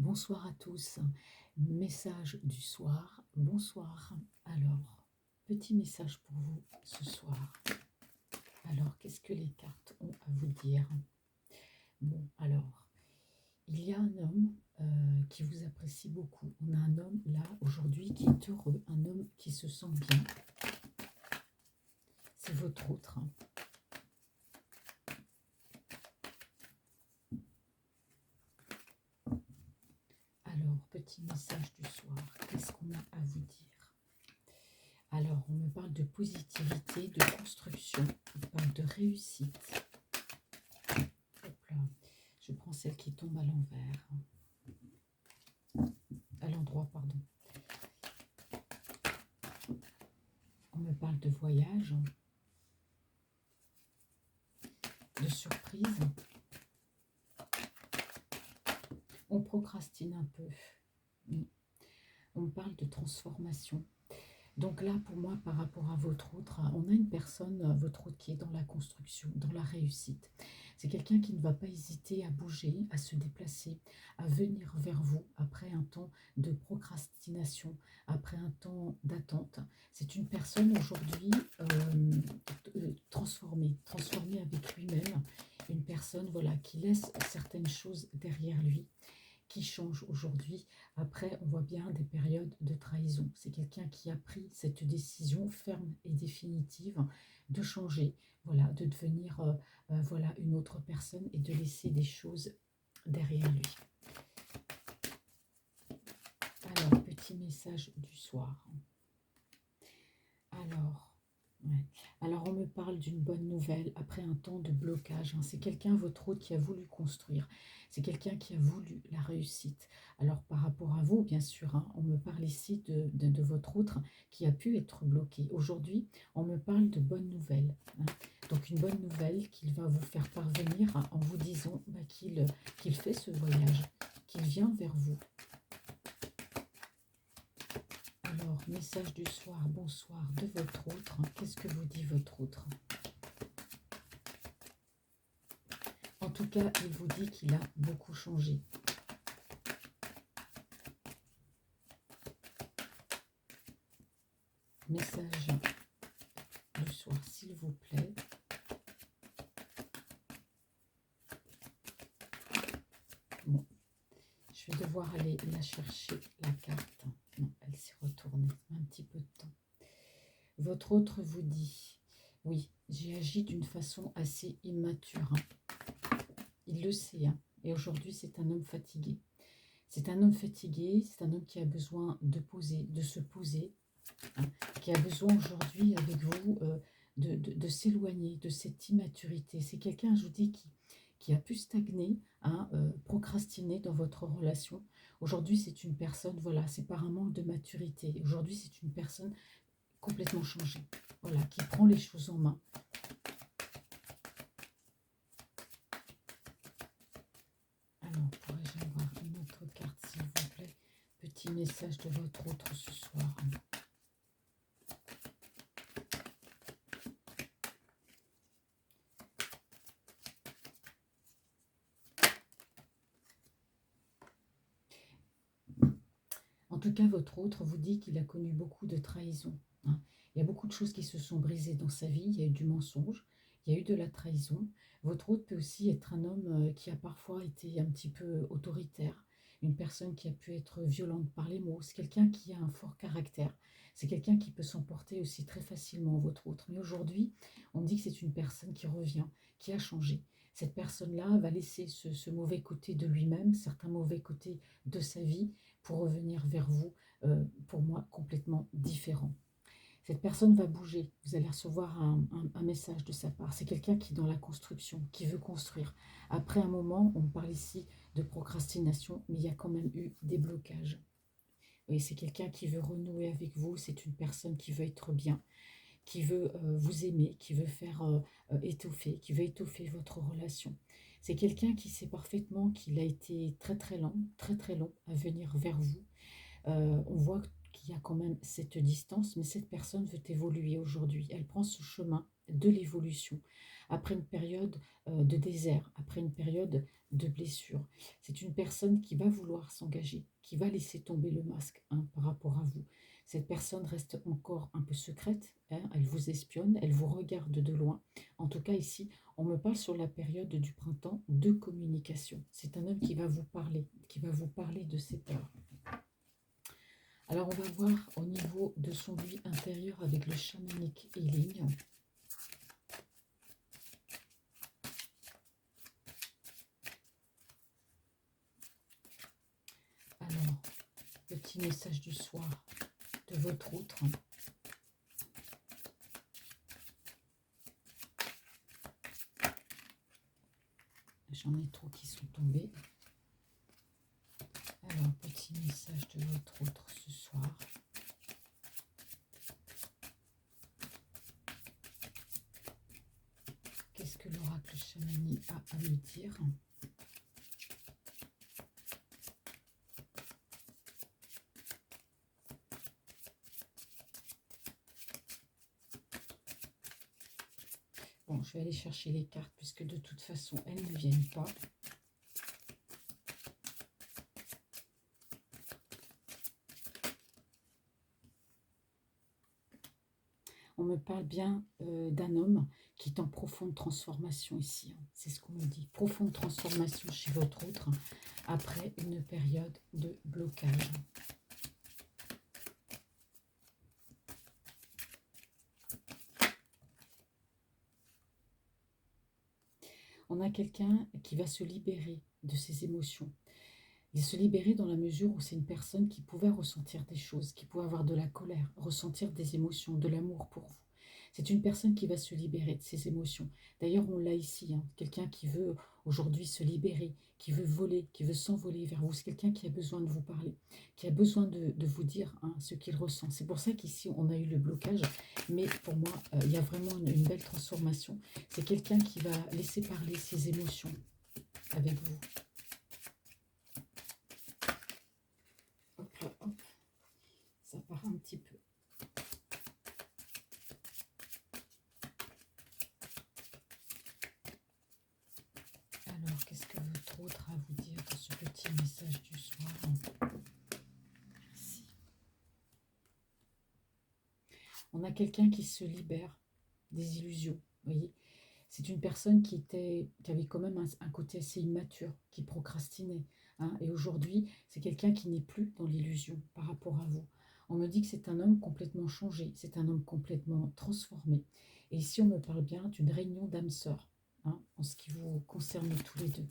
Bonsoir à tous. Message du soir. Bonsoir. Alors, petit message pour vous ce soir. Alors, qu'est-ce que les cartes ont à vous dire? Bon, alors, il y a un homme qui vous apprécie beaucoup. On a un homme là aujourd'hui qui est heureux, un homme qui se sent bien. C'est votre autre, hein. Alors, petit message du soir. Qu'est-ce qu'on a à vous dire? Alors, on me parle de positivité, de construction, on parle de réussite. Hop là, je prends celle qui tombe à l'envers, à l'endroit, pardon. On me parle de voyage, de surprise. On procrastine un peu. On me parle de transformation. Donc là, pour moi, par rapport à votre autre, on a une personne, votre autre, qui est dans la construction, dans la réussite. C'est quelqu'un qui ne va pas hésiter à bouger, à se déplacer, à venir vers vous après un temps de procrastination, après un temps d'attente. C'est une personne aujourd'hui transformée avec lui-même. Une personne, voilà, qui laisse certaines choses derrière lui, qui change aujourd'hui. Après, on voit bien des périodes de trahison. C'est quelqu'un qui a pris cette décision ferme et définitive de changer, voilà, de devenir voilà, une autre personne et de laisser des choses derrière lui. Alors, petit message du soir. Ouais. Alors, on me parle d'une bonne nouvelle après un temps de blocage, hein. C'est quelqu'un, votre autre, qui a voulu construire. C'est quelqu'un qui a voulu la réussite. Alors, par rapport à vous, bien sûr, hein, on me parle ici de votre autre qui a pu être bloqué. Aujourd'hui, on me parle de bonnes nouvelles, hein. Donc, une bonne nouvelle qu'il va vous faire parvenir, hein, en vous disant qu'il fait ce voyage, qu'il vient vers vous. Alors, message du soir, bonsoir de votre autre. Qu'est-ce que vous dit votre autre? En tout cas, il vous dit qu'il a beaucoup changé. Message du soir, s'il vous plaît. Bon, je vais devoir aller la chercher, la carte. Non, elle s'est retournée. Un petit peu de temps. Votre autre vous dit, oui, j'ai agi d'une façon assez immature, hein. Il le sait, hein. Et aujourd'hui, c'est un homme fatigué. C'est un homme fatigué, c'est un homme qui a besoin de se poser, hein, qui a besoin aujourd'hui avec vous de s'éloigner de cette immaturité. C'est quelqu'un, je vous dis, qui a pu stagner, hein, procrastiner dans votre relation. Aujourd'hui, c'est une personne, voilà, c'est par un manque de maturité. Aujourd'hui, c'est une personne complètement changée, voilà, qui prend les choses en main. Alors, pourrais-je avoir une autre carte, s'il vous plaît? Petit message de votre autre ce soir. En tout cas, votre autre vous dit qu'il a connu beaucoup de trahison, hein. Il y a beaucoup de choses qui se sont brisées dans sa vie. Il y a eu du mensonge, il y a eu de la trahison. Votre autre peut aussi être un homme qui a parfois été un petit peu autoritaire, une personne qui a pu être violente par les mots. C'est quelqu'un qui a un fort caractère. C'est quelqu'un qui peut s'emporter aussi très facilement, votre autre. Mais aujourd'hui, on dit que c'est une personne qui revient, qui a changé. Cette personne-là va laisser ce mauvais côté de lui-même, certains mauvais côtés de sa vie, pour revenir vers vous, pour moi, complètement différent. Cette personne va bouger, vous allez recevoir un message de sa part. C'est quelqu'un qui est dans la construction, qui veut construire. Après un moment, on parle ici de procrastination, mais il y a quand même eu des blocages. Et c'est quelqu'un qui veut renouer avec vous, c'est une personne qui veut être bien, qui veut vous aimer, qui veut faire étoffer, qui veut étoffer votre relation. C'est quelqu'un qui sait parfaitement qu'il a été très très long à venir vers vous. On voit qu'il y a quand même cette distance, mais cette personne veut évoluer aujourd'hui. Elle prend ce chemin de l'évolution. après une période de désert, après une période de blessure. C'est une personne qui va vouloir s'engager, qui va laisser tomber le masque, hein, par rapport à vous. Cette personne reste encore un peu secrète, hein, elle vous espionne, elle vous regarde de loin. En tout cas, ici, on me parle sur la période du printemps de communication. C'est un homme qui va vous parler de ses peurs. Alors, on va voir au niveau de son lui intérieur avec le chamanic healing. Alors, petit message du soir de votre outre. J'en ai trop qui sont tombés. Alors, petit message de votre outre ce soir. Qu'est-ce que l'oracle chamani a à me dire? Bon, je vais aller chercher les cartes puisque de toute façon, elles ne viennent pas. On me parle bien d'un homme qui est en profonde transformation ici, hein. C'est ce qu'on me dit. Profonde transformation chez votre autre, hein, après une période de blocage. On a quelqu'un qui va se libérer de ses émotions. Il se libérer dans la mesure où c'est une personne qui pouvait ressentir des choses, qui pouvait avoir de la colère, ressentir des émotions, de l'amour pour vous. C'est une personne qui va se libérer de ses émotions. D'ailleurs, on l'a ici, hein, quelqu'un qui veut aujourd'hui se libérer, qui veut voler, qui veut s'envoler vers vous. C'est quelqu'un qui a besoin de vous parler, qui a besoin de vous dire, hein, ce qu'il ressent. C'est pour ça qu'ici, on a eu le blocage. Mais pour moi, il y a vraiment une belle transformation. C'est quelqu'un qui va laisser parler ses émotions avec vous. Hop là, hop. Ça part un petit peu. Alors, qu'est-ce que votre autre a à vous dire dans ce petit message du soir? Merci. On a quelqu'un qui se libère des illusions, vous voyez. C'est une personne qui avait quand même un côté assez immature, qui procrastinait, hein. Et aujourd'hui, c'est quelqu'un qui n'est plus dans l'illusion par rapport à vous. On me dit que c'est un homme complètement changé, c'est un homme complètement transformé. Et ici, on me parle bien d'une réunion d'âmes sœurs, hein, en ce qui vous concerne tous les deux.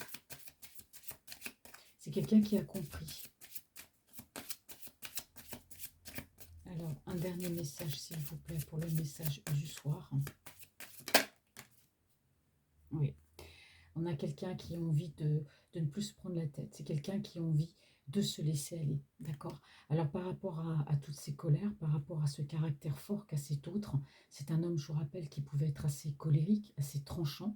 C'est quelqu'un qui a compris. Alors, un dernier message, s'il vous plaît, pour le message du soir. Oui. On a quelqu'un qui a envie de ne plus se prendre la tête. C'est quelqu'un qui a envie de se laisser aller. D'accord? Alors, par rapport à toutes ces colères, par rapport à ce caractère fort qu'a cet autre, c'est un homme, je vous rappelle, qui pouvait être assez colérique, assez tranchant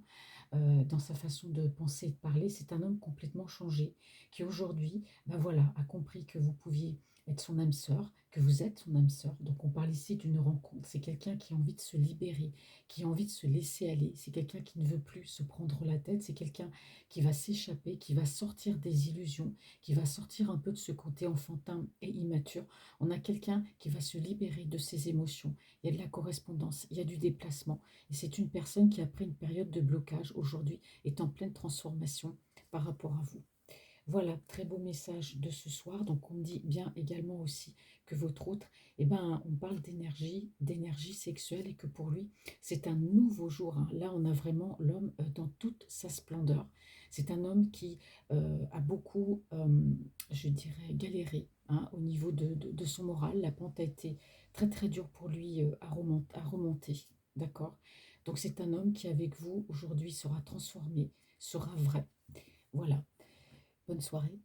dans sa façon de penser et de parler. C'est un homme complètement changé qui aujourd'hui, ben voilà, a compris que vous pouviez être son âme sœur, que vous êtes son âme sœur. Donc, on parle ici d'une rencontre. C'est quelqu'un qui a envie de se libérer, qui a envie de se laisser aller. C'est quelqu'un qui ne veut plus se prendre la tête. C'est quelqu'un qui va s'échapper, qui va sortir des illusions, qui va sortir un peu de ce côté enfantin et immature. On a quelqu'un qui va se libérer de ses émotions. Il y a de la correspondance, il y a du déplacement. Et c'est une personne qui, après une période de blocage, aujourd'hui, est en pleine transformation par rapport à vous. Voilà, très beau message de ce soir. Donc, on me dit bien également aussi que votre autre, eh ben, on parle d'énergie sexuelle et que pour lui, c'est un nouveau jour, hein. Là, on a vraiment l'homme dans toute sa splendeur. C'est un homme qui a beaucoup, je dirais, galéré, hein, au niveau de son moral. La pente a été très très dure pour lui à remonter. D'accord? Donc, c'est un homme qui, avec vous, aujourd'hui, sera transformé, sera vrai. Voilà. Bonne soirée.